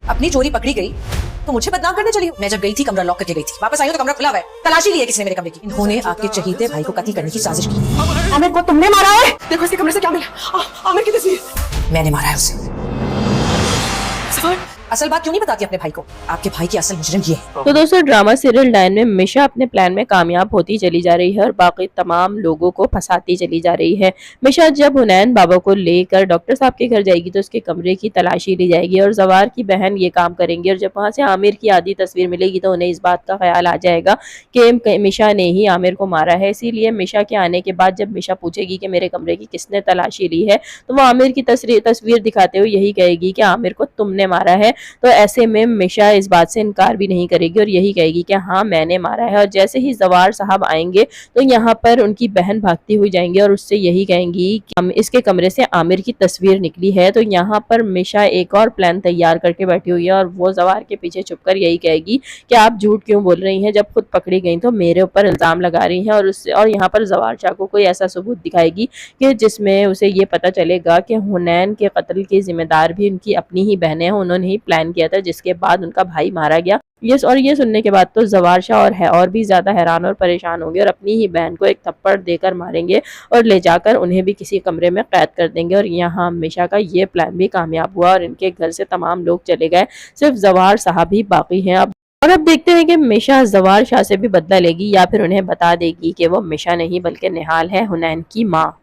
अपनी चोरी पकड़ी गई तो मुझे बदनाम करने चली। मैं जब गई थी कमरा लॉक करके गई थी, वापस आई हूं तो कमरा खुला हुआ है। तलाशी ली है किसी ने मेरे कमरे की। इन्होंने आपके चहीते भाई को कत्ल करने की साजिश की। आमिर को तुमने मारा है। देखो इसके कमरे से क्या मिला, आमिर की तस्वीर। मैंने मारा है उसे। असल बात क्यों नहीं बताती अपने भाई को? आपके भाई की असल मुजरिम ये है। तो दोस्तों ड्रामा सीरियल 9 में मिशा अपने प्लान में कामयाब होती चली जा रही है और बाकी तमाम लोगों को फंसाती चली जा रही है। मिशा जब हुनैन बाबा को लेकर डॉक्टर साहब के घर जाएगी तो उसके कमरे की तलाशी ली जाएगी और जवार की बहन ये काम करेंगी और जब वहां से आमिर की आधी तस्वीर मिलेगी तो उन्हें इस बात का ख्याल आ जाएगा कि मिशा ने ही आमिर को मारा है। इसीलिए मिशा के आने के बाद जब मिशा पूछेगी कि मेरे कमरे की किसने तलाशी ली है तो वो आमिर की तस्वीर दिखाते हुए यही कहेगी कि आमिर को तुमने मारा है। तो ऐसे में मिशा इस बात से इनकार भी नहीं करेगी और यही कहेगी कि हाँ मैंने मारा है। और जैसे ही जवार साहब आएंगे तो यहाँ पर उनकी बहन भागती हुई जाएंगी और उससे यही कहेंगी कि इसके कमरे से आमिर की तस्वीर निकली है। तो यहाँ पर मिशा एक और प्लान तैयार करके बैठी हुई है और वो जवार के पीछे छुपकर यही कहेगी कि आप झूठ क्यों बोल रही हैं, जब खुद पकड़ी गई तो मेरे ऊपर इल्जाम लगा रही हैं। और यहाँ पर जवार शाह को कोई ऐसा सबूत दिखाएगी कि जिसमें उसे ये पता चलेगा कि हुनैन के कत्ल की जिम्मेदार भी उनकी अपनी ही बहनें हैं, उन्होंने ही प्लान किया था जिसके बाद उनका भाई मारा गया। ये सुनने के बाद तो जवार शाह और भी ज्यादा हैरान और परेशान होंगे और अपनी ही बहन को एक थप्पड़ देकर मारेंगे और ले जाकर उन्हें भी किसी कमरे में कैद कर देंगे। और यहाँ मिशा का ये प्लान भी कामयाब हुआ और इनके घर से तमाम लोग चले गए, सिर्फ जवार साहब ही बाकी हैं अब। और अब देखते हैं कि मिशा जवार शाह से भी बदला लेगी या फिर उन्हें बता देगी कि वो मिशा नहीं बल्कि निहाल है, हुनैन की माँ।